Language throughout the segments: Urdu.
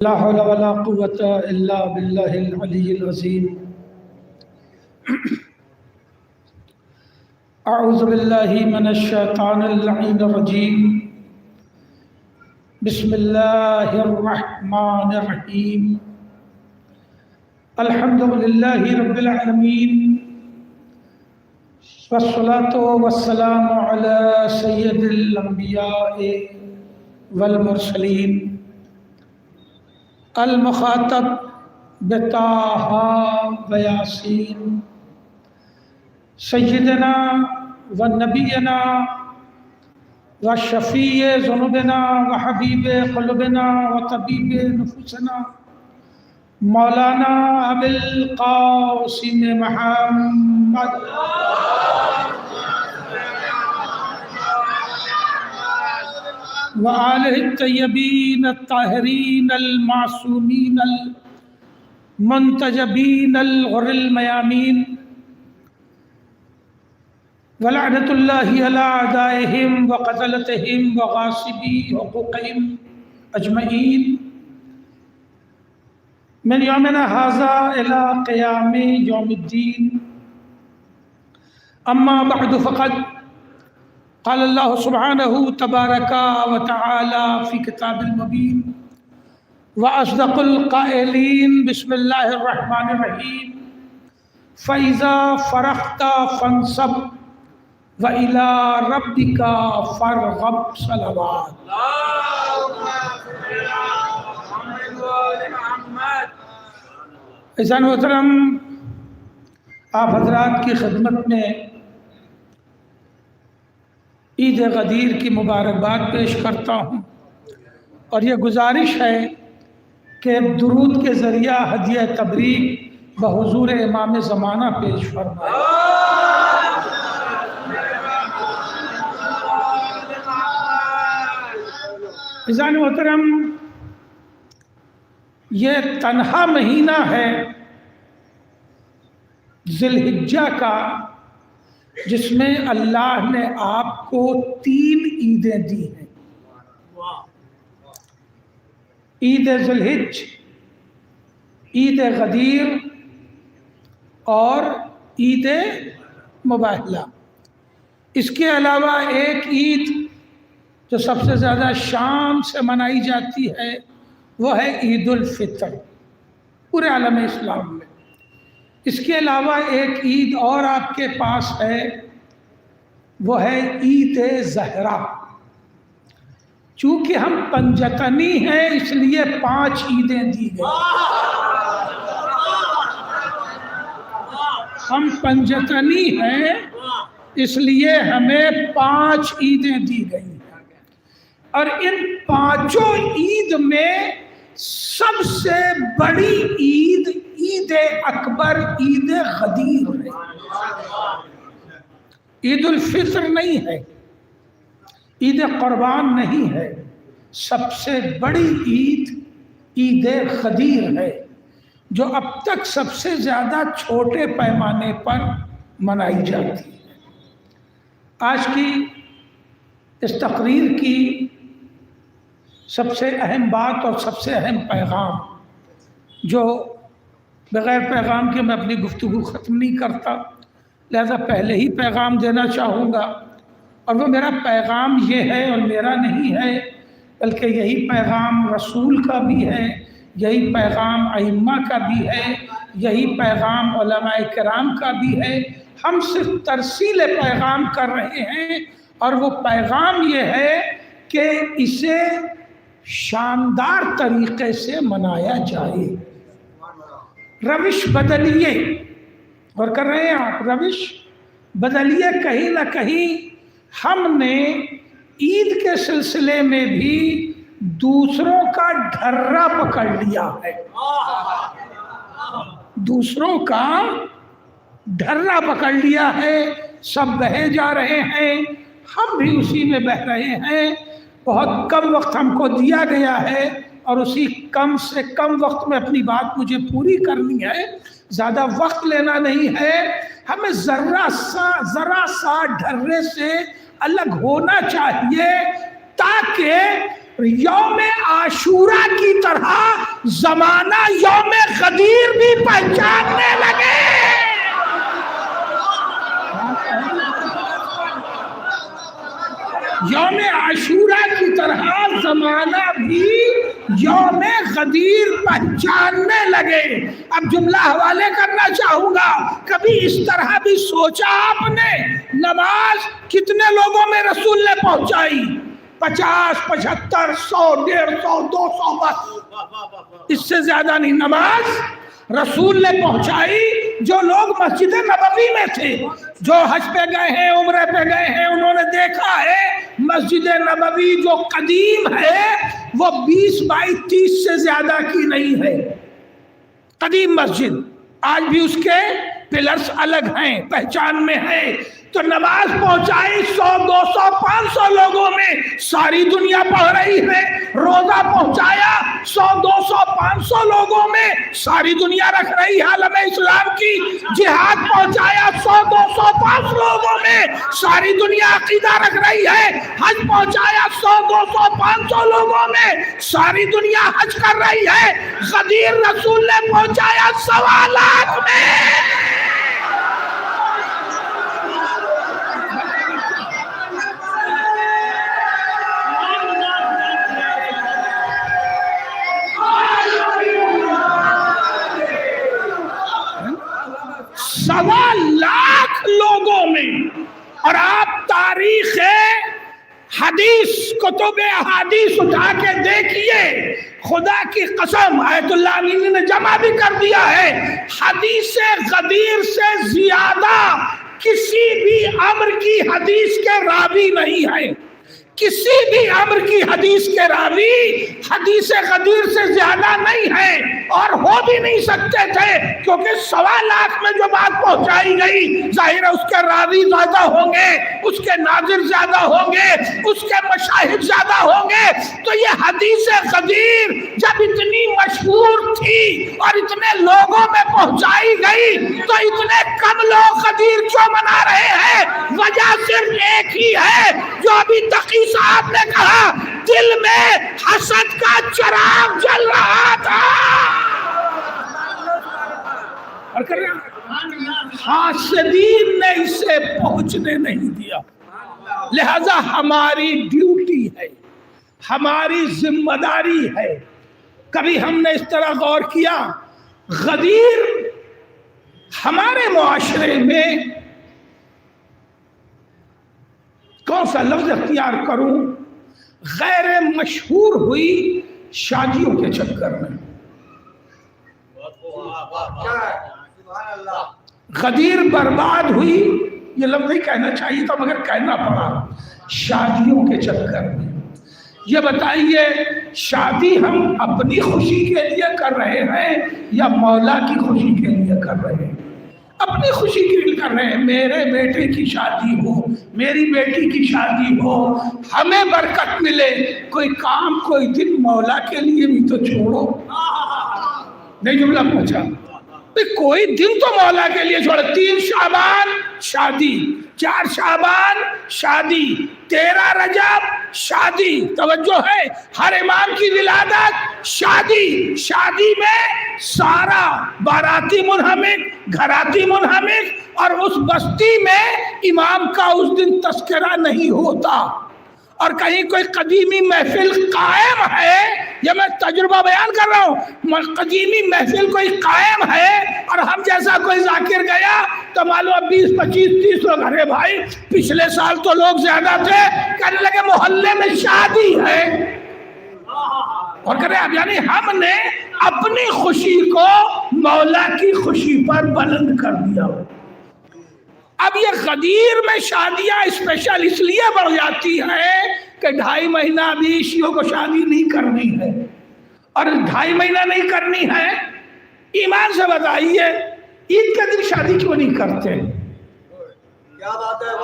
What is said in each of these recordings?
لا حول ولا قوة إلا بالله العلي العظيم. أعوذ بالله من الشيطان اللعين الرجيم. بسم الله الرحمن الرحيم. الحمد لله رب العالمين، والصلاة والسلام على سيد الأنبياء والمرسلين المخاطب بطه ویاسین سیدنا و نبینا و شفیع ذنوبنا و حبیب قلوبنا و طبیب نفوسنا مولانا ابی القاسم محمد وآلہ الطیبین الطاہرین المعصومین المنتجبین الغر المیامین ولعنۃ اللہ علی اعدائہم وقتلتہم وغاصبی حقوقہم اجمعین من یومنا ھذا الی قیام یوم الدین. اما بعد فقد قال اللہ سبحانہ تبارک و تعالی فی کتاب المبین واصدق القائلین بسم اللہ الرحمن الرحیم فَإِذَا فَرَغْتَ فَانْصَبْ وَإِلَىٰ رَبِّكَ فَارْغَب. صلوات. عزیزان محترم، آپ حضرات کی خدمت میں عید غدیر کی مبارکباد پیش کرتا ہوں، اور یہ گزارش ہے کہ درود کے ذریعہ ہدیہ تبریک بحضور امام زمانہ پیش فرمائیں. عزیزان محترم، یہ تنہا مہینہ ہے ذی الحجہ کا جس میں اللہ نے آپ کو 3 عیدیں دی ہیں. عید ذی الحج، عید غدیر اور عید مباہلہ. اس کے علاوہ ایک عید جو سب سے زیادہ شان سے منائی جاتی ہے وہ ہے عید الفطر پورے عالم اسلام میں. اس کے علاوہ ایک عید اور آپ کے پاس ہے، وہ ہے عید زہرا. چونکہ ہم پنجتنی ہیں اس لیے 5 عیدیں دی گئی. ہم پنجتنی ہیں اس لیے ہمیں 5 عیدیں دی گئی، اور ان 5 عید میں سب سے بڑی عید عید اکبر عید غدیر ہے. عید الفطر نہیں ہے، عید قربان نہیں ہے، سب سے بڑی عید عید غدیر ہے جو اب تک سب سے زیادہ چھوٹے پیمانے پر منائی جاتی ہے. آج کی اس تقریر کی سب سے اہم بات اور سب سے اہم پیغام، جو بغیر پیغام کے میں اپنی گفتگو ختم نہیں کرتا، لہذا پہلے ہی پیغام دینا چاہوں گا. اور وہ میرا پیغام یہ ہے، اور میرا نہیں ہے بلکہ یہی پیغام رسول کا بھی ہے، یہی پیغام ائمہ کا بھی ہے، یہی پیغام علماء کرام کا بھی ہے. ہم صرف ترسیل پیغام کر رہے ہیں، اور وہ پیغام یہ ہے کہ اسے شاندار طریقے سے منایا جائے. روش بدلیے، اور کر رہے ہیں آپ، روش بدلیے. کہیں نہ کہیں ہم نے عید کے سلسلے میں بھی دوسروں کا ڈھرا پکڑ لیا ہے. دوسروں کا ڈھرا پکڑ لیا ہے، سب بہے جا رہے ہیں، ہم بھی اسی میں بہہ رہے ہیں. بہت کم وقت ہم کو دیا گیا ہے، اور اسی کم سے کم وقت میں اپنی بات مجھے پوری کرنی ہے، زیادہ وقت لینا نہیں ہے. ہمیں ذرا سا ڈھرے سے الگ ہونا چاہیے تاکہ یوم عاشورہ کی طرح زمانہ یوم غدیر بھی پہچاننے لگے۔ یوم عاشورہ کی طرح زمانہ بھی یوم غدیر پہچاننے لگے۔ اب جملہ حوالے کرنا چاہوں گا، کبھی اس طرح بھی سوچا آپ نے نماز کتنے لوگوں میں رسول نے پہنچائی؟ 50، 75، 100، 150، 200، بس اس سے زیادہ نہیں۔ نماز رسول نے پہنچائی جو لوگ مسجد نبوی میں تھے، جو حج پہ گئے ہیں، عمرے پہ گئے ہیں، انہوں نے دیکھا ہے مسجد نبوی جو قدیم ہے وہ 20x30 سے زیادہ کی نہیں ہے۔ قدیم مسجد، آج بھی اس کے پلرز الگ ہیں، پہچان میں ہیں۔ تو نماز پہنچائی 100، 200، 500 لوگوں میں، ساری دنیا پڑھ رہی ہے۔ روزہ پہنچایا 100، 200، 500 لوگوں میں، ساری دنیا رکھ رہی ہے عالم اسلام کی۔ جہاد پہنچایا 100، 200، 500 لوگوں میں، ساری دنیا عقیدہ رکھ رہی ہے۔ حج پہنچایا 100، 200، 500 لوگوں میں، ساری دنیا حج کر رہی ہے۔ غدیر رسول نے پہنچایا 1.25 لاکھ میں۔ لاکھ لوگوں میں۔ اور آپ تاریخ حدیث، کتب احادیث اٹھا کے دیکھیے، خدا کی قسم آیت اللہ امینی نے جمع بھی کر دیا ہے، حدیث غدیر سے زیادہ کسی بھی امر کی حدیث کے راوی نہیں ہے۔ کسی بھی امر کی حدیث کے راوی حدیث غدیر سے زیادہ نہیں ہے، اور ہو بھی نہیں سکتے تھے، کیونکہ 1.25 لاکھ میں جو بات پہنچائی گئی، ظاہر ہے اس کے راوی زیادہ ہوں گے، اس کے ناظر زیادہ ہوں گے، اس کے مشاہد زیادہ ہوں گے۔ تو یہ حدیث غدیر جب اتنی مشہور تھی اور اتنے لوگوں میں پہنچائی گئی، تو اتنے کم لوگ غدیر کیوں منا رہے ہیں؟ وجہ صرف ایک ہی ہے، جو ابھی تقی صاحب نے کہا، دل میں حسد کا چراغ جل رہا تھا، اور حاسدین نے اسے پہنچنے نہیں دیا۔ لہذا ہماری ڈیوٹی ہے، ہماری ذمہ داری ہے۔ کبھی ہم نے اس طرح غور کیا، غدیر ہمارے معاشرے میں کون سا لفظ اختیار کروں، غیر مشہور ہوئی شادیوں کے چکر میں۔ غدیر برباد ہوئی، یہ لفظ نہیں کہنا چاہیے تھا مگر کہنا پڑا، شادیوں کے چکر میں۔ یہ بتائیے، شادی ہم اپنی خوشی کے لیے کر رہے ہیں یا مولا کی خوشی کے لیے کر رہے ہیں؟ اپنی خوشی کے لیے کر رہے ہیں۔ میرے بیٹے کی شادی ہو، میری بیٹی کی شادی ہو، ہمیں برکت ملے، کوئی کام کوئی دن مولا کے لیے بھی تو چھوڑو۔ نہیں جملہ پہنچا؟ کوئی دن تو مولا کے لیے چھوڑو۔ 3 شعبان شادی، 4 شعبان شادی، 13 رجب شادی، توجہ ہے، ہر امام کی ولادت شادی، شادی میں سارا باراتی منہمک، گھراتی منہمک، اور اس بستی میں امام کا اس دن تذکرہ نہیں ہوتا۔ اور کہیں کوئی قدیمی محفل قائم ہے، یہ میں تجربہ بیان کر رہا ہوں، قدیمی محفل کوئی قائم ہے اور ہم جیسا کوئی ذاکر گیا تو معلوم 20، 25، 30 لوگ، ارے بھائی پچھلے سال تو لوگ زیادہ تھے، کہنے لگے محلے میں شادی ہے، اور کہہ رہے اب یعنی ہم نے اپنی خوشی کو مولا کی خوشی پر بلند کر دیا۔ اب یہ غدیر میں شادیاں اسپیشل اس لیے بڑھ جاتی ہیں کہ 2.5 مہینہ ابھی شیعوں کو شادی نہیں کرنی ہے، اور 2.5 مہینہ نہیں کرنی ہے، ایمان سے بتائیے عید کے دن شادی کیوں نہیں کرتے؟ کیا بات ہے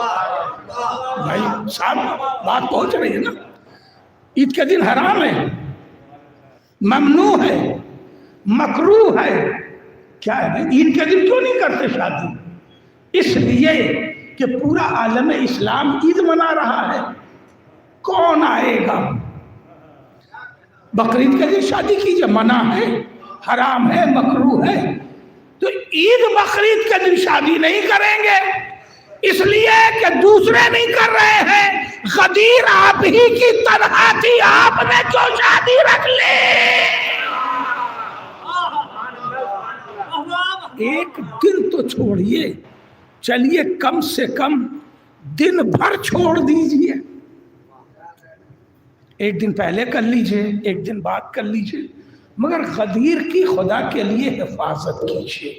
بھائی صاحب، بات پہنچ رہی ہے نا؟ عید کے دن حرام ہے، ممنوع ہے، مکروہ ہے، کیا ہے؟ عید کے دن کیوں نہیں کرتے شادی؟ اس لیے کہ پورا عالم اسلام عید منا رہا ہے۔ کون آئے گا بقرعید کے دن شادی کیجیے، منع ہے، حرام ہے، مکروہ ہے، تو عید بقرعید کے دن شادی نہیں کریں گے، اس لیے کہ دوسرے نہیں کر رہے ہیں، غدیر آپ ہی کی تنہا تھی، آپ نے جو شادی رکھ لی۔ ایک دن تو چھوڑیے، چلیے کم سے کم دن بھر چھوڑ دیجیے، ایک دن پہلے کر لیجئے، ایک دن بعد کر لیجئے، مگر غدیر کی خدا کے لیے حفاظت کیجئے۔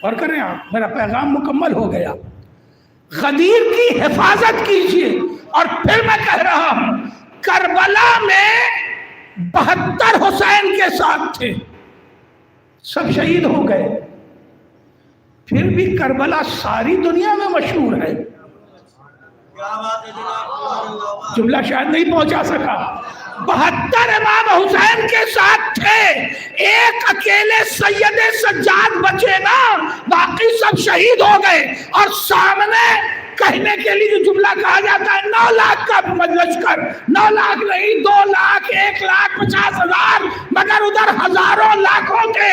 اور کریں آپ، میرا پیغام مکمل ہو گیا، غدیر کی حفاظت کیجئے۔ اور پھر میں کہہ رہا ہوں، کربلا میں 72 حسین کے ساتھ تھے، سب شہید ہو گئے، پھر بھی کربلا ساری دنیا میں مشہور ہے۔ جملہ شاید نہیں پہنچا سکا، 72 امام حسین کے ساتھ تھے، ایک اکیلے سید سجاد بچے نا، باقی سب شہید ہو گئے۔ اور سامنے کہنے کے لیے جو جملہ کہا جاتا ہے 9 لاکھ کا لشکر، 9 لاکھ نہیں، 2 لاکھ، 1,50,000، مگر ادھر ہزاروں لاکھوں تھے،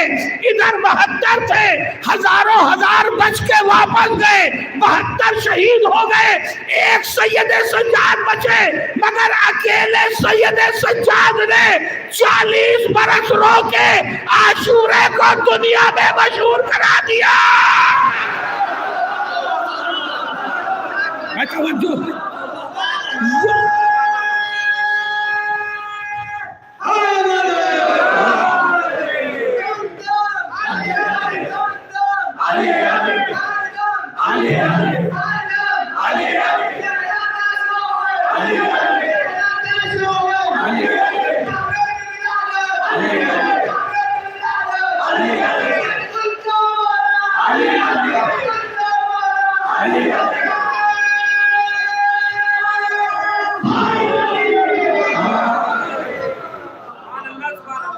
ادھر 72 تھے، ہزاروں ہزار بچ کے واپس گئے، 72 شہید ہو گئے، ایک سید سجاد بچے، مگر اکیلے سید سجاد نے 40 برس رو کے عاشورے کو دنیا میں مشہور کرا دیا۔ توجہ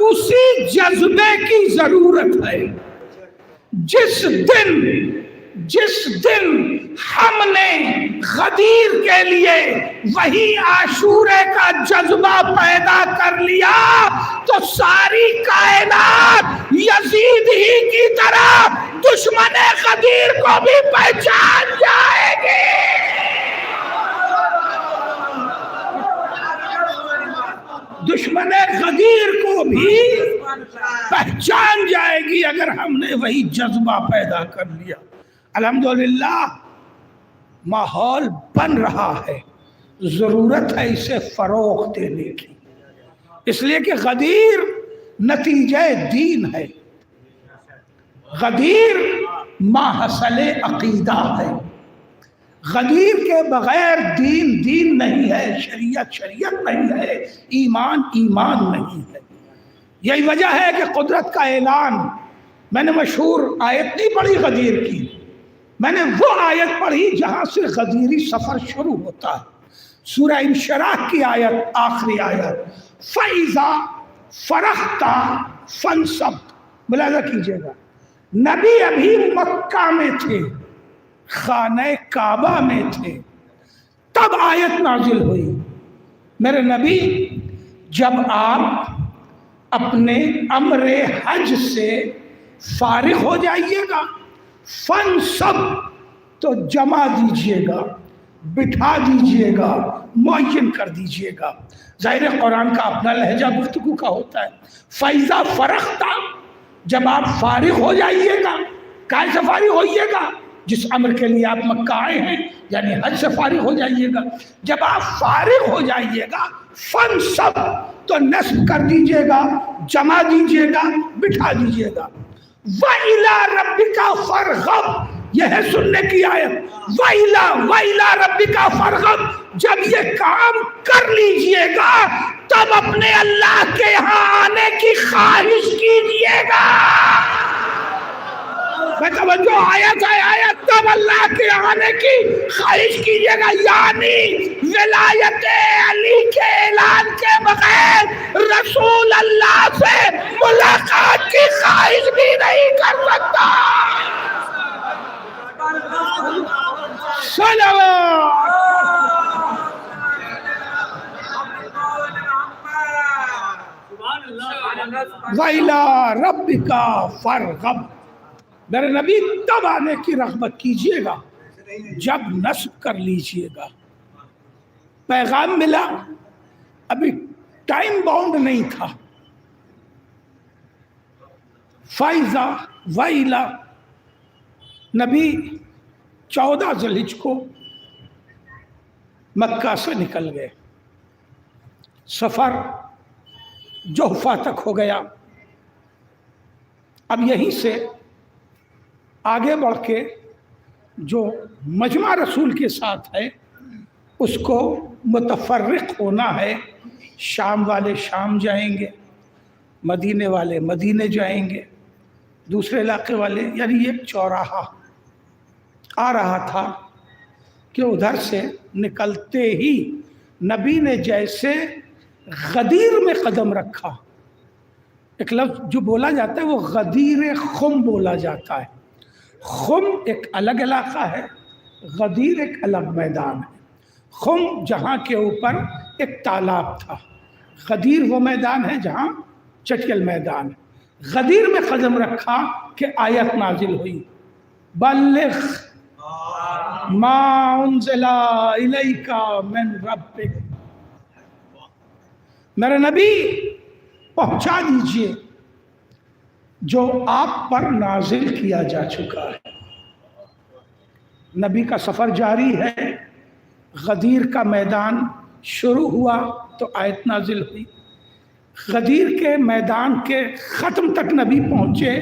اسی جذبے کی ضرورت ہے۔ جس دن ہم نے غدیر کے لیے وہی عاشورے کا جذبہ پیدا کر لیا تو ساری کائنات یزید ہی کی طرح دشمن غدیر کو بھی پہچان جائے گی۔ دشمن غدیر کو بھی پہچان جائے گی اگر ہم نے وہی جذبہ پیدا کر لیا۔ الحمدللہ ماحول بن رہا ہے، ضرورت ہے اسے فروغ دینے کی، اس لیے کہ غدیر نتیجہ دین ہے، غدیر ماحصل عقیدہ ہے، غدیر کے بغیر دین نہیں ہے، شریعت نہیں ہے، ایمان نہیں ہے۔ یہی وجہ ہے کہ قدرت کا اعلان، میں نے مشہور آیت نہیں پڑھی غدیر کی، میں نے وہ آیت پڑھی جہاں سے غدیری سفر شروع ہوتا ہے، سورہ انشراح کی آیت، آخری آیت، فَإِذَا فَرَغْتَ فَانصَبْ۔ ملاحظہ کیجئے گا، نبی ابھی مکہ میں تھے، خانہ کعبہ میں تھے، تب آیت نازل ہوئی، میرے نبی جب آپ اپنے امر حج سے فارغ ہو جائیے گا، فَانصَبْ تو جمع دیجئے گا، بٹھا دیجئے گا، معین کر دیجئے گا۔ ظاہر قرآن کا اپنا لہجہ گفتگو کا ہوتا ہے۔ فَإِذَا فَرَغْتَ، جب آپ فارغ ہو جائیے گا، کائیں سے فارغ ہوئیے گا؟ جس امر کے لیے آپ مکہ آئے ہیں، یعنی حج سے فارغ ہو جائیے گا۔ جب آپ فارغ ہو جائیے گا، فَانصَبْ تو نصب کر دیجئے گا، جمع دیجئے گا، بٹھا دیجئے گا۔ وَإِلَىٰ رَبِّكَ فَارْغَب، یہ ہے سننے کی آیت، وَإِلَىٰ رَبِّكَ فَارْغَب، جب یہ کام کر لیجئے گا تب اپنے اللہ کے یہاں آنے کی خواہش کیجئے گا۔ توجہ، آیت ہے آیت، تب اللہ کے آنے کی خواہش کیجئے گا، یعنی ولایت علی کے اعلان کے بغیر رسول اللہ سے ملاقات کی خواہش بھی نہیں کر سکتا۔ صلوات وَإِلَىٰ رَبِّكَ فَارْغَب، میرے نبی تب آنے کی رغبت کیجئے گا جب نصب کر لیجئے گا۔ پیغام ملا، ابھی ٹائم باؤنڈ نہیں تھا۔ فَإِذَا وَإِلَىٰ، نبی 14 ذی الحجہ کو مکہ سے نکل گئے، سفر جحفہ تک ہو گیا۔ اب یہیں سے آگے بڑھ کے جو مجمع رسول کے ساتھ ہے اس کو متفرق ہونا ہے۔ شام والے شام جائیں گے، مدینے والے مدینے جائیں گے، دوسرے علاقے والے، یعنی ایک چوراہا آ رہا تھا کہ ادھر سے نکلتے ہی نبی نے جیسے غدیر میں قدم رکھا، ایک لفظ جو بولا جاتا ہے وہ غدیر خم بولا جاتا ہے۔ خم ایک الگ علاقہ ہے، غدیر ایک الگ میدان ہے۔ خم جہاں کے اوپر ایک تالاب تھا، غدیر وہ میدان ہے جہاں چٹیل میدان ہے۔ غدیر میں قدم رکھا کہ آیت نازل ہوئی، بلغ ما انزل الیک من ربک، میرے نبی پہنچا دیجئے جو آپ پر نازل کیا جا چکا ہے۔ نبی کا سفر جاری ہے، غدیر کا میدان شروع ہوا تو آیت نازل ہوئی، غدیر کے میدان کے ختم تک نبی پہنچے،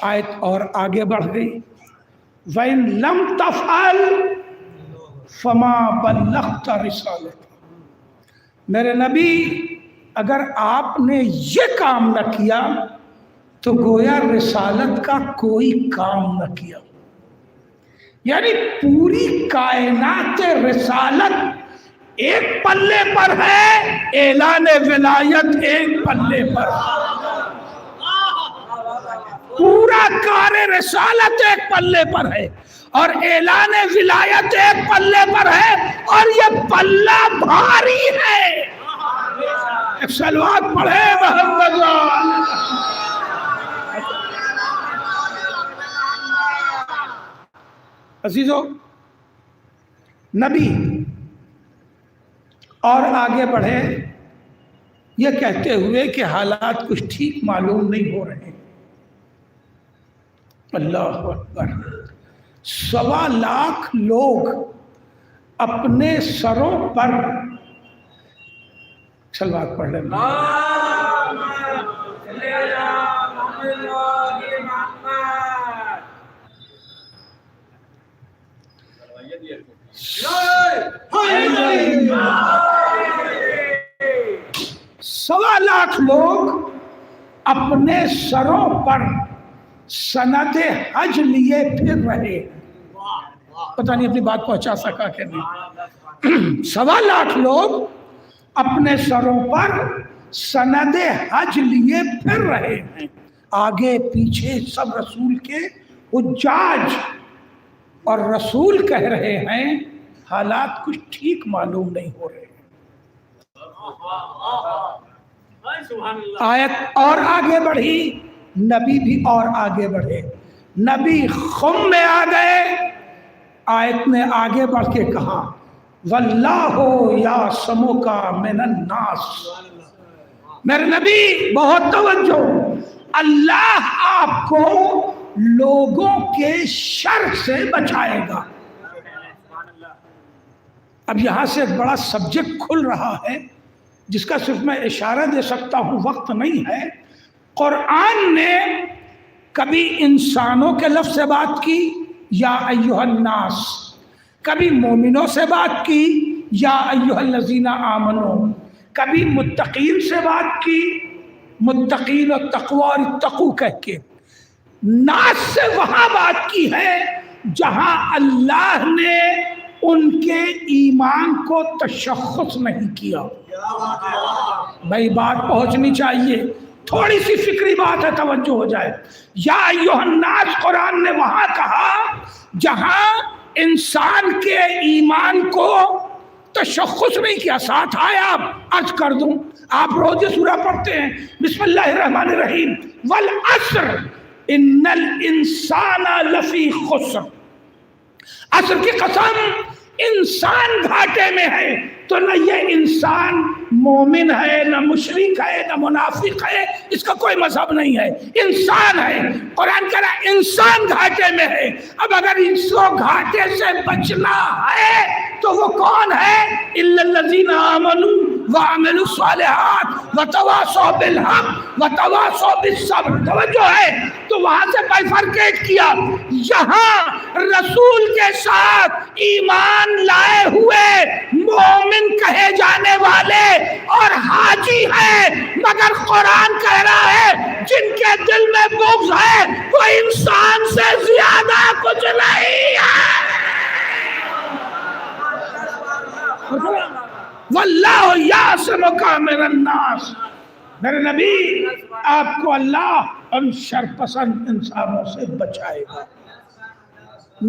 آیت اور آگے بڑھ گئی، وَإِن لَمْ تَفْعَلْ فَمَا بَلَّغْتَ رِسَالَتَهُ، میرے نبی اگر آپ نے یہ کام نہ کیا تو گویا رسالت کا کوئی کام نہ کیا۔ یعنی پوری کائنات رسالت ایک پلے پر ہے، اعلان ولایت ایک پلے پر ہے۔ پورا کار رسالت ایک پلے پر ہے اور اعلان ولایت ایک پلے پر ہے، اور یہ پلہ بھاری ہے۔ ایک صلوات پڑھے محمد۔ عزیزو، نبی اور آگے بڑھے یہ کہتے ہوئے کہ حالات کچھ ٹھیک معلوم نہیں ہو رہے۔ اللہ اکبر، 1.25 لاکھ لوگ اپنے سروں پر، صلوات پڑھ لیں، 1.25 لاکھ لوگ اپنے سروں پر سند حج لیے پھر رہے۔ پتہ نہیں اپنی بات پہنچا سکا کہ نہیں۔ 1.25 لاکھ لوگ اپنے سروں پر سند حج لیے پھر رہے ہیں، آگے پیچھے سب رسول کے حجاج، اور رسول کہہ رہے ہیں حالات کچھ ٹھیک معلوم نہیں ہو رہے۔ آیت اور آگے بڑھی، نبی بھی اور آگے بڑھے، نبی خم میں آ گئے، آیت نے آگے بڑھ کے کہا واللہ یعصمک من الناس، میرے نبی بہت توجہ، اللہ آپ کو لوگوں کے شر سے بچائے گا۔ اب یہاں سے ایک بڑا سبجیکٹ کھل رہا ہے جس کا صرف میں اشارہ دے سکتا ہوں، وقت نہیں ہے۔ قرآن نے کبھی انسانوں کے لفظ سے بات کی یا ایھا الناس، کبھی مومنوں سے بات کی یا ایھا الذین آمنو، کبھی متقین سے بات کی، متقین و تقوی اور اتقوا کہہ کے، ناس سے وہاں بات کی ہے جہاں اللہ نے ان کے ایمان کو تشخص نہیں کیا۔ بھائی بات پہنچنی چاہیے، تھوڑی سی فکری بات ہے، توجہ ہو جائے۔ یا ایھا الناس قرآن نے وہاں کہا جہاں انسان کے ایمان کو تشخص نہیں کیا۔ ساتھ آیا آپ عرض کر دوں، آپ روز یہ سورہ پڑھتے ہیں، بسم اللہ الرحمن الرحیم، والعصر ان الانسان لفی خسر، عصر کی قسم انسان گھاٹے میں ہے۔ تو نہ یہ انسان مومن ہے، نہ مشرک ہے، نہ منافق ہے، اس کا کوئی مذہب نہیں ہے، انسان ہے۔ قرآن کہہ رہا ہے انسان گھاٹے میں ہے۔ اب اگر اس کو گھاٹے سے بچنا ہے تو وہ کون ہے؟ الا الذین آمنوا وعملوا الصالحات وتواصوا بالحق وتواصوا بالصبر۔ توجہ ہے، تو وہاں سے بائیفرکیٹ کیا، یہاں رسول کے ساتھ ایمان لائے ہوئے مومن کہے جانے والے اور حاجی ہیں، مگر قرآن کہہ رہا ہے جن کے دل میں بغض ہے وہ انسان سے زیادہ کچھ نہیں ہے۔ واللہ یعصمک من الناس، میرے نبی آپ کو اللہ ان شرپسند انسانوں سے بچائے گا۔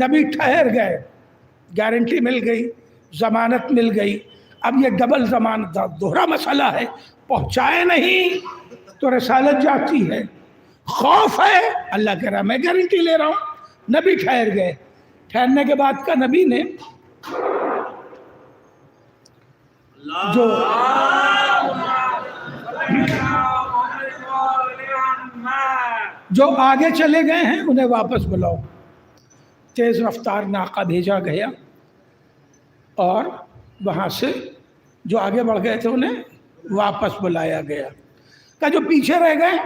نبی ٹھہر گئے، گارنٹی مل گئی، ضمانت مل گئی۔ اب یہ ڈبل ضمانت، دوہرا مسئلہ ہے، پہنچائے نہیں تو رسالت جاتی ہے، خوف ہے، اللہ کہہ رہا میں گارنٹی لے رہا ہوں۔ نبی ٹھہر گئے، ٹھہرنے کے بعد کا نبی نے جو آگے چلے گئے ہیں انہیں واپس بلاؤ۔ تیز رفتار ناقہ بھیجا گیا اور وہاں سے جو آگے بڑھ گئے تھے انہیں واپس بلایا گیا، کہ جو پیچھے رہ گئے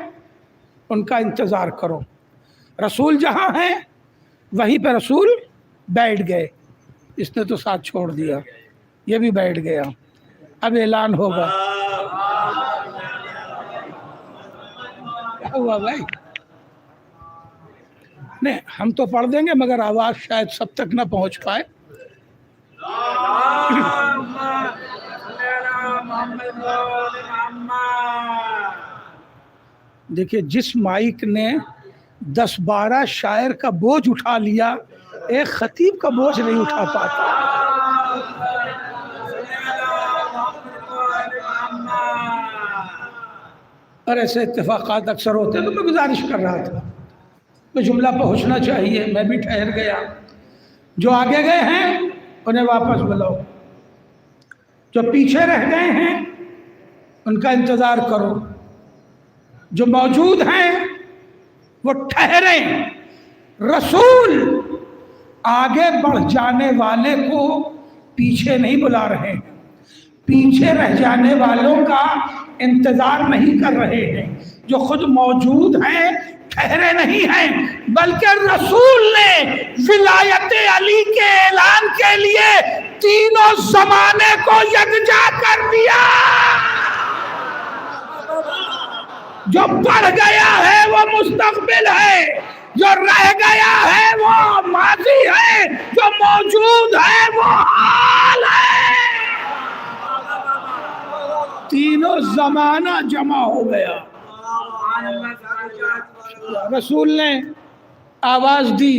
ان کا انتظار کرو۔ رسول جہاں ہیں وہیں پہ رسول بیٹھ گئے، اس نے تو ساتھ چھوڑ دیا، یہ بھی بیٹھ گیا۔ اب اعلان ہوگا، کیا ہوا بھائی؟ نہیں ہم تو پڑھ دیں گے مگر آواز شاید سب تک نہ پہنچ پائے۔ دیکھیے جس مائک نے 10-12 شاعر کا بوجھ اٹھا لیا، ایک خطیب کا بوجھ نہیں اٹھا پاتا۔ اور ایسے اتفاقات اکثر ہوتے ہیں، تو میں گزارش کر رہا تھا کہ جملہ پہنچنا چاہیے، میں بھی ٹھہر گیا۔ جو آگے گئے ہیں انہیں واپس بلاؤ، جو پیچھے رہ گئے ہیں ان کا انتظار کرو، جو موجود ہیں وہ ٹھہریں۔ رسول آگے بڑھ جانے والے کو پیچھے نہیں بلا رہے ہیں، پیچھے رہ جانے والوں کا انتظار نہیں کر رہے ہیں، جو خود موجود ہیں ٹھہرے نہیں ہیں، بلکہ رسول نے ولایت علی کے اعلان کے لیے تینوں زمانے کو یکجا کر دیا۔ جو بڑھ گیا ہے وہ مستقبل ہے، جو رہ گیا ہے وہ ماضی ہے، جو موجود ہے وہ حال ہے۔ تینوں زمانہ جمع ہو گیا۔ رسول نے آواز دی،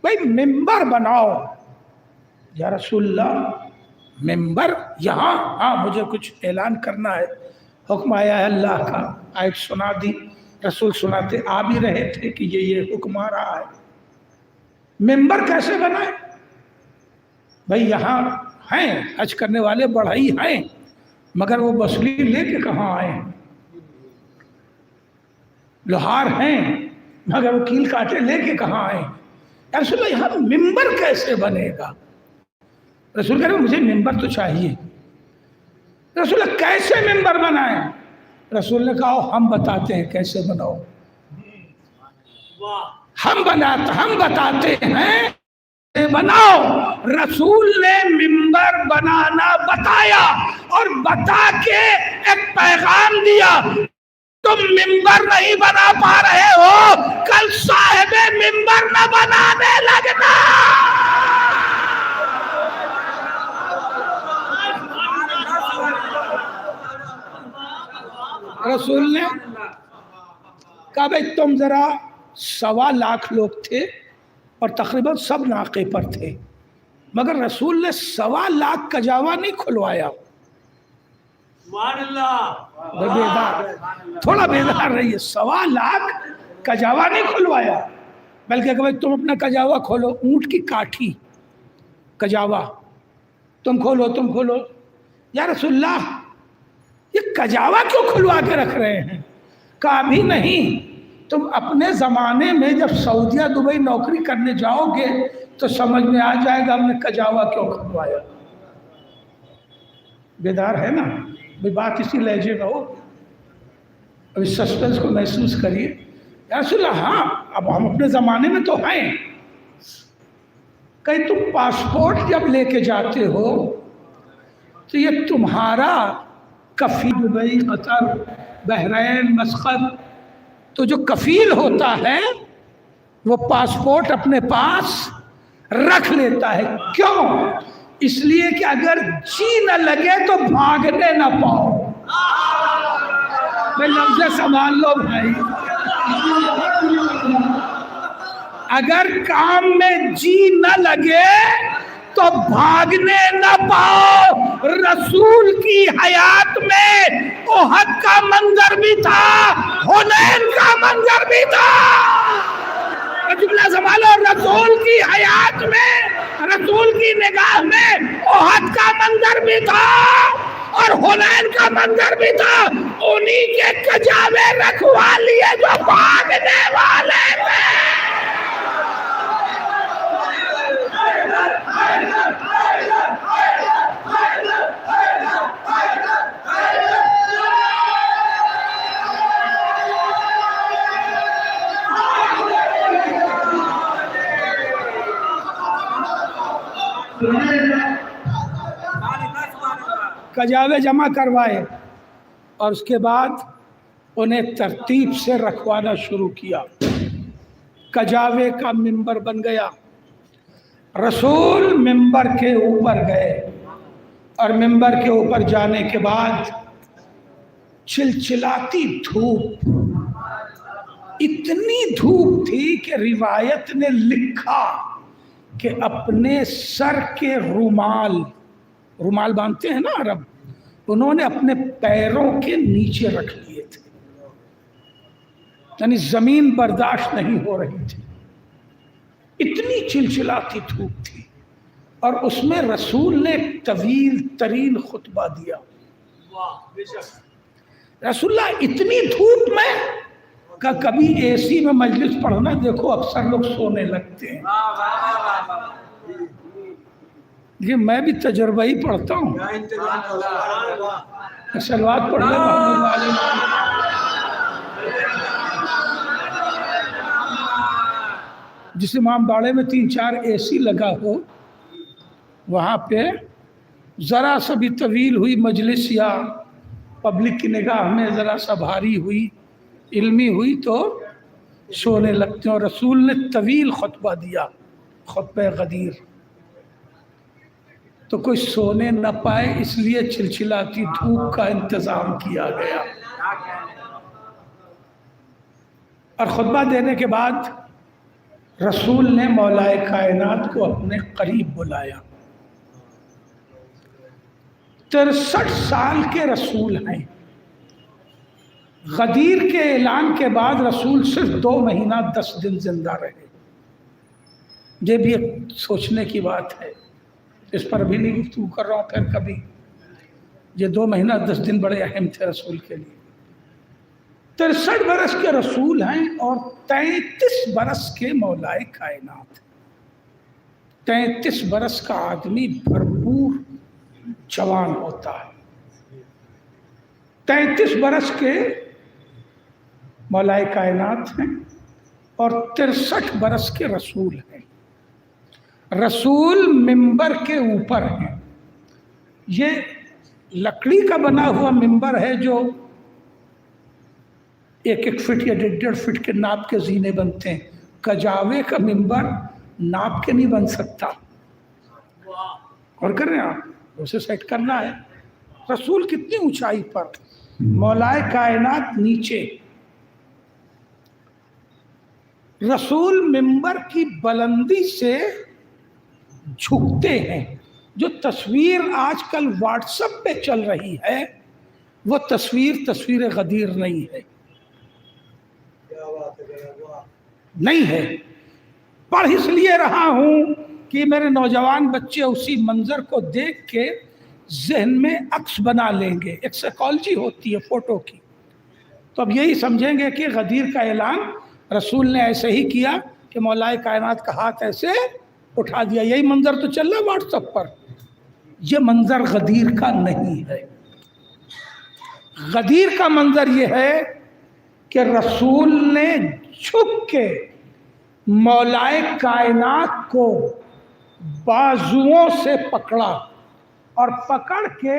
بھائی ممبر بناؤ۔ یا رسول اللہ ممبر یہاں؟ ہاں مجھے کچھ اعلان کرنا ہے، حکم آیا ہے اللہ کا۔ آیت سنا دی، رسول سناتے آ بھی رہے تھے کہ یہ حکم آ رہا ہے۔ ممبر کیسے بنائے؟ بھائی یہاں ہیں حج کرنے والے بڑھائی ہیں، مگر وہ بسلی لے کے کہاں آئے ہیں؟ لوہار ہیں مگر وہ کیل کاٹے لے کے کہاں آئے ہیں؟ رسول اللہ یہاں ممبر کیسے بنے گا؟ رسول کہہ رہے مجھے ممبر تو چاہیے۔ رسول اللہ کیسے ممبر بنائیں؟ رسول نے کہا ہم بتاتے ہیں کیسے بناؤ، ہم بتاتے ہیں بناؤ۔ رسول نے ممبر بنانا بتایا اور بتا کے ایک پیغام دیا، تم ممبر نہیں بنا پا رہے ہو، کل صاحب ممبر نہ بنانے لگنا۔ رسول نے کہا بھائی تم ذرا 1.25 لاکھ لوگ تھے اور تقریباً سب ناقے پر تھے، مگر رسول نے 1.25 لاکھ کجاوا نہیں کھلوایا، بیدار، تھوڑا بیدار رہیے. 1.25 لاکھ کجاوا نہیں کھلوایا، بلکہ کہ تم اپنا کجاوا کھولو، اونٹ کی کاٹھی کجاوا تم کھولو. یا رسول اللہ یہ کجاوا کیوں کھلوا کے رکھ رہے ہیں؟ کہا بھی نہیں، تم اپنے زمانے میں جب سعودیہ دبئی نوکری کرنے جاؤ گے تو سمجھ میں آ جائے گا ہم نے کجاوا کیوں کھلوایا. بیدار ہے نا؟ بھی بات اسی لہجے میں ہو، ابھی سسپنس کو محسوس کریے. یا رسول اللہ ہاں اب ہم اپنے زمانے میں تو ہیں. کہیں تم پاسپورٹ جب لے کے جاتے ہو تو یہ تمہارا کفیل دبئی، قطر، بحرین، مسقط، تو جو کفیل ہوتا ہے وہ پاسپورٹ اپنے پاس رکھ لیتا ہے. کیوں؟ اس لیے کہ اگر جی نہ لگے تو بھاگنے نہ پاؤ. میں لفظ سنبھال لو بھائی، اگر کام میں جی نہ لگے تو بھاگنے نہ پاؤ. رسول کی حیات میں احد کا منظر بھی تھا، حنین کا منظر بھی تھا. جملہ سنبھالو، رسول کی حیات میں، رسول کی نگاہ میں احد کا منظر بھی تھا اور حنین کا منظر بھی تھا. انہی کے کجاوے رکھوا لیے جو بھاگنے والے تھے. کجاوے جمع کروائے اور اس کے بعد انہیں ترتیب سے رکھوانا شروع کیا. کجاوے کا منبر بن گیا. رسول منبر کے اوپر گئے اور منبر کے اوپر جانے کے بعد چلچلاتی دھوپ، اتنی دھوپ تھی کہ روایت نے لکھا کہ اپنے سر کے رومال باندھتے ہیں نا عرب، انہوں نے اپنے پیروں کے نیچے رکھ لیے تھے، یعنی زمین برداشت نہیں ہو رہی تھی. اتنی چلچلاتی دھوپ تھی اور اس میں رسول نے طویل ترین خطبہ دیا. رسول اللہ اتنی دھوپ میں کہ کبھی اے سی میں مجلس پڑھنا دیکھو اکثر لوگ سونے لگتے ہیں. یہ میں بھی تجربہ ہی پڑھتا ہوں. صلوات پڑھ لیں محمد علیہ وسلم. جس امام باڑے میں 3-4 اے سی لگا ہو، وہاں پہ ذرا سا بھی طویل ہوئی مجلس یا پبلک کی نگاہ میں ذرا سا بھاری ہوئی، علمی ہوئی تو سونے لگتے ہیں. اور رسول نے طویل خطبہ دیا، خطبہ غدیر، تو کوئی سونے نہ پائے اس لیے چلچلاتی دھوپ کا انتظام کیا گیا. اور خطبہ دینے کے بعد رسول نے مولا کائنات کو اپنے قریب بلایا. 63 سال کے رسول ہیں. غدیر کے اعلان کے بعد رسول صرف 2 مہینہ 10 دن زندہ رہے. یہ بھی ایک سوچنے کی بات ہے، اس پر بھی نہیں گفتگو کر رہا ہوں. پھر کبھی یہ 2 مہینہ 10 دن بڑے اہم تھے رسول کے لیے. 63 برس کے رسول ہیں اور 33 برس کے مولا کائنات. 33 برس کا آدمی بھرپور جوان ہوتا ہے. 33 برس کے مولا کائنات ہیں اور 63 برس کے رسول ہیں. رسول منبر کے اوپر ہیں. یہ لکڑی کا بنا ہوا منبر ہے جو 1 فٹ یا 1.5 فٹ کے ناپ کے زینے بنتے ہیں. کجاوے کا منبر ناپ کے نہیں بن سکتا. اور کر رہے ہیں آپ، اسے سیٹ کرنا ہے. رسول کتنی اونچائی پر، مولا کائنات نیچے. رسول منبر کی بلندی سے جھکتے ہیں. جو تصویر آج کل واٹس ایپ پہ چل رہی ہے وہ تصویر غدیر نہیں ہے، نہیں ہے۔ پڑھ اس لیے رہا ہوں کہ میرے نوجوان بچے اسی منظر کو دیکھ کے ذہن میں عکس بنا لیں گے، ایک سائیکالوجی ہوتی ہے فوٹو کی، تو اب یہی سمجھیں گے کہ غدیر کا اعلان رسول نے ایسے ہی کیا کہ مولا کائنات کا ہاتھ ایسے اٹھا دیا، یہی منظر تو چل رہا ہے واٹس ایپ پر۔ یہ منظر غدیر کا نہیں ہے۔ غدیر کا منظر یہ ہے کہ رسول نے جھک کے مولا کائنات کو بازوؤں سے پکڑا اور پکڑ کے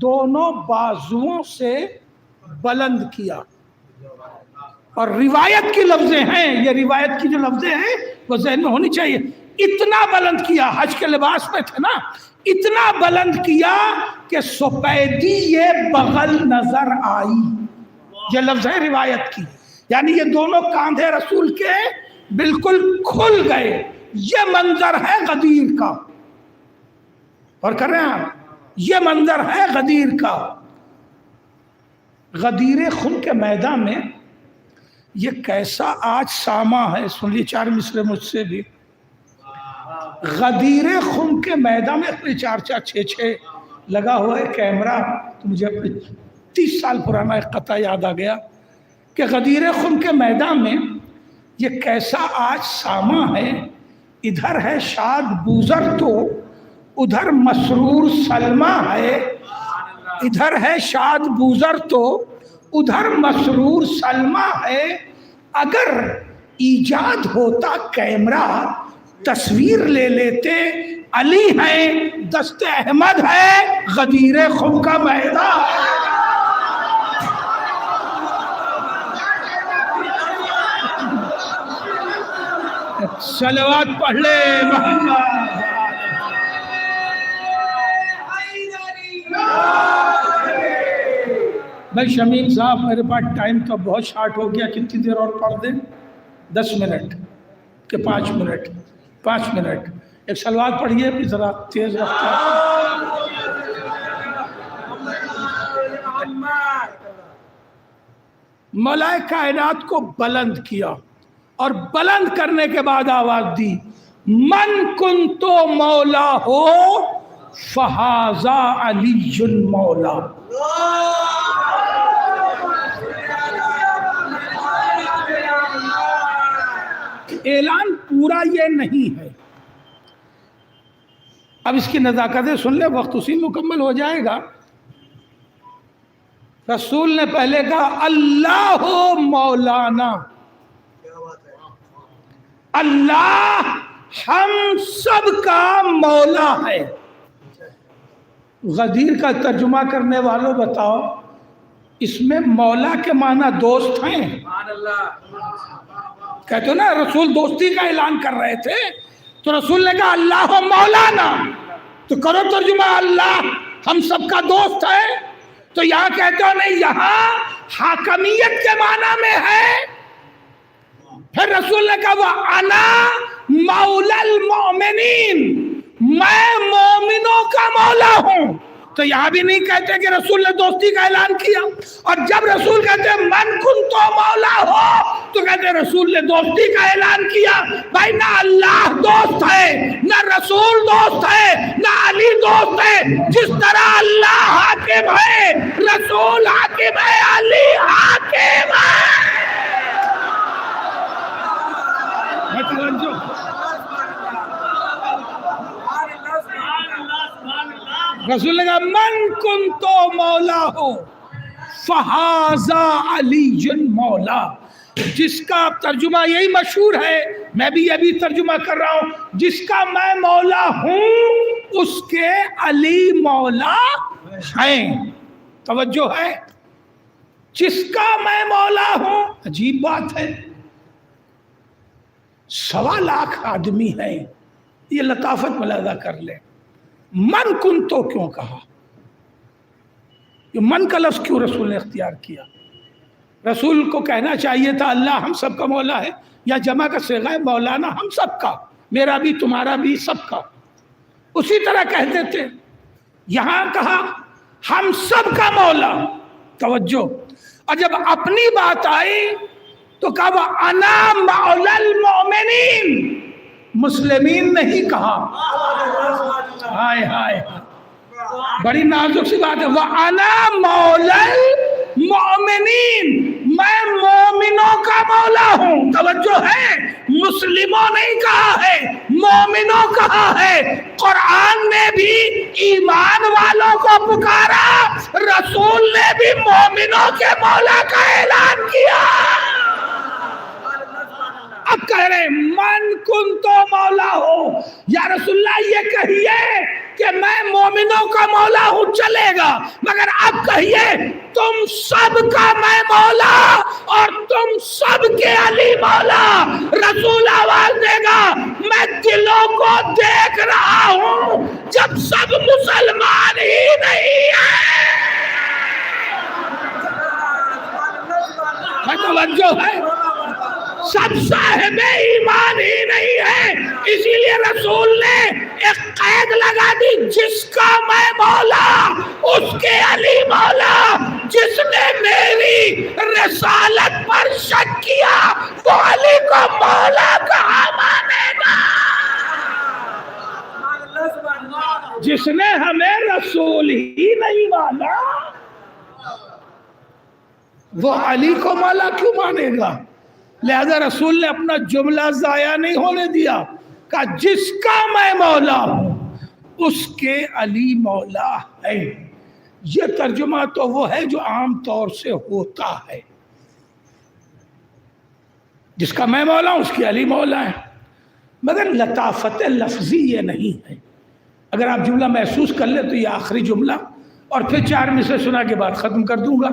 دونوں بازوؤں سے بلند کیا، اور روایت کی لفظیں ہیں، یہ روایت کی جو لفظیں ہیں وہ ذہن میں ہونی چاہیے، اتنا بلند کیا، حج کے لباس میں تھے نا، اتنا بلند کیا کہ سپیدی یہ بغل نظر آئی، یہ لفظ ہے روایت کی، یعنی یہ دونوں کاندھے رسول کے بالکل کھل گئے، یہ منظر ہے غدیر کا، اور کر رہے ہیں آپ، یہ منظر ہے غدیر کا۔ غدیر خون کے میدان میں یہ کیسا آج ساما ہے، سن لیے چار مصرے مجھ سے بھی۔ غدیر خون کے میدان میں اپنے 4-4 لگا ہوا ہے کیمرہ، تو مجھے اپنے 30 سال پرانا ایک قطعہ یاد آ گیا کہ غدیر خون کے میدان میں یہ کیسا آج ساما ہے، ادھر ہے شاد بوزر تو ادھر مسرور سلمہ ہے، ادھر ہے شاد بوزر تو ادھر مسرور سلمہ ہے، اگر ایجاد ہوتا کیمرہ تصویر لے لیتے، علی ہیں دست احمد ہے غدیر خم کا میدان۔ صلوات پڑھ لے محمد۔ بھائی شمیم صاحب میرے پاس ٹائم تو بہت شارٹ ہو گیا، کتنی دیر اور پڑھ دیں؟ 10 منٹ کہ 5 منٹ؟ 5 منٹ۔ ایک صلوات پڑھیے بھی ذرا تیز رفتار۔ مولا کائنات کو بلند کیا، اور بلند کرنے کے بعد آواز دی، من کنتو مولا ہو فہذا علی مولا۔ اعلان پورا یہ نہیں ہے، اب اس کی نزاکتیں سن لے، وقت اسی مکمل ہو جائے گا۔ رسول نے پہلے کہا اللہ مولانا، اللہ ہم سب کا مولا ہے۔ غدیر کا ترجمہ کرنے والوں بتاؤ، اس میں مولا کے معنی دوست ہیں؟ کہتے ہو نا رسول دوستی کا اعلان کر رہے تھے، تو رسول نے کہا اللہ مولانا، تو کرو ترجمہ اللہ ہم سب کا دوست ہے، تو یہاں کہتے ہو نہیں، یہاں حاکمیت کے معنی میں ہے۔ پھر رسول نے کہا وَأَنَا مَوْلَى الْمُؤْمِنِينَ، میں مومنوں کا مولا ہوں، تو یہاں بھی نہیں کہتے کہ رسول نے دوستی کا اعلان کیا، اور جب رسول کہتے ہیں من کنتو مولا ہو تو کہتے ہیں رسول نے دوستی کا اعلان کیا۔ بھائی نہ اللہ دوست ہے، نہ رسول دوست ہے، نہ علی دوست ہے، جس طرح اللہ حاکم ہے، رسول حاکم ہے، علی حاکم ہے۔ رسول نے کہا من کنتو مولا ہو فہذا علی مولا، جس کا ترجمہ یہی مشہور ہے، میں بھی یہ بھی ترجمہ کر رہا ہوں، جس کا میں مولا ہوں اس کے علی مولا ہیں۔ توجہ ہے، جس کا میں مولا ہوں، عجیب بات ہے، 1.25 لاکھ آدمی ہیں، یہ لطافت ملاحظہ کر لیں، من کنتو کیوں کہا؟ یہ من کا لفظ کیوں رسول نے اختیار کیا؟ رسول کو کہنا چاہیے تھا اللہ ہم سب کا مولا ہے، یا جمع کا صیغہ ہے مولانا ہم سب کا، میرا بھی تمہارا بھی سب کا، اسی طرح کہتے تھے۔ یہاں کہا ہم سب کا مولا، توجہ. اور جب اپنی بات آئی تو کہا وَأَنَا مَوْلَى الْمُؤْمِنِينَ. مسلمین نہیں کہا. ہائے ہائے بڑی نازک سی بات ہے. وَأَنَا مَوْلَى الْمُؤْمِنِينَ. میں مومنوں کا مولا ہوں. توجہ ہے, مسلموں نہیں کہا ہے, مومنوں کہا ہے. قرآن نے بھی ایمان والوں کو پکارا, رسول نے بھی مومنوں کے مولا کا اعلان کیا. اب کہہ رہے من کنتو مولا ہو, یا رسول اللہ یہ کہیے کہ میں مومنوں کا مولا ہوں, چلے گا, مگر اب کہیے تم سب کا میں مولا اور تم سب کے علی مولا. رسول آواز دے گا میں دلوں کو دیکھ رہا ہوں جب سب مسلمان ہی نہیں ہیں. توجہ ہے, سب صاحب ایمان ہی نہیں ہے. اسی لیے رسول نے ایک قید لگا دی, جس کا میں مولا اس کے علی مولا. جس نے میری رسالت پر شک کیا وہ علی کو مولا کہاں مانے گا. جس نے ہمیں رسول ہی نہیں مانا وہ علی کو مولا کیوں مانے گا. لہذا رسول نے اپنا جملہ ضائع نہیں ہونے دیا, کہا جس کا میں مولا ہوں اس کے علی مولا ہے. یہ ترجمہ تو وہ ہے جو عام طور سے ہوتا ہے, جس کا میں مولا ہوں اس کے علی مولا ہے. مگر لطافت لفظی یہ نہیں ہے. اگر آپ جملہ محسوس کر لیں تو یہ آخری جملہ, اور پھر 4 مصرے سنا کے بعد ختم کر دوں گا.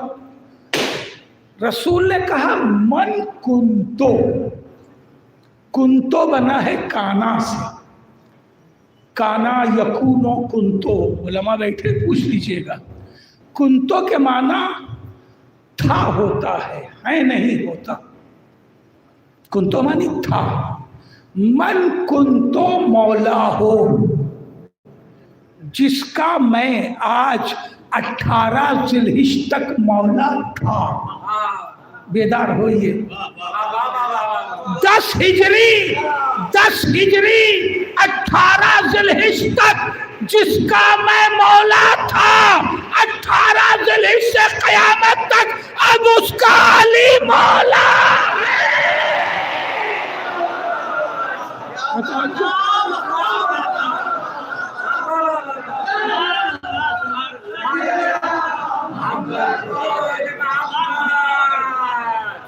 رسول نے کہا من کنتو. کنتو بنا ہے کانا سے, کانا یکونو کنتو. علماء بیٹھے پوچھ لیجئے گا. کنتو کے معنی تھا ہوتا ہے نہیں ہوتا. کنتو معنی تھا. من کنتو مولا ہو, جس کا میں آج 18 ذوالحجہ تک مولا تھا. بیدار ہوئیے. 10 ہجری 18 ذوالحجہ تک جس کا میں مولا تھا, 18 ذوالحجہ سے قیامت تک اب اس کا علی مولا ہے.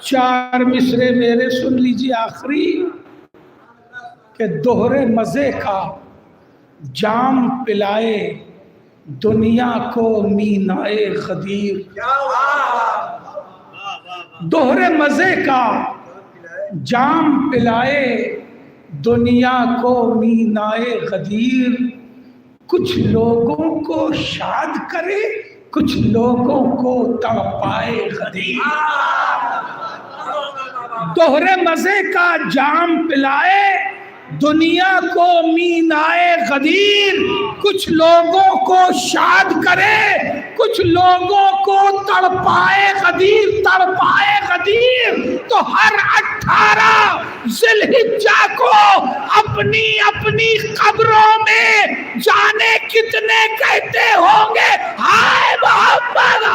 4 مصرے میرے سن لیجیے آخری, کہ دوہرے مزے کا جام پلائے دنیا کو مینائے غدیر. دوہرے مزے کا جام پلائے دنیا کو مینائے غدیر. کچھ لوگوں کو شاد کرے, کچھ لوگوں کو تڑپائے غدیر. دوہرے مزے کا جام پلائے دنیا کو مینائے غدیر. کچھ لوگوں کو شاد کرے, کچھ لوگوں کو تڑپائے غدیر. تڑپائے غدیر تو ہر 18 ذوالحجہ کو اپنی اپنی قبروں میں جانے کتنے کہتے ہوں گے ہائے محمد.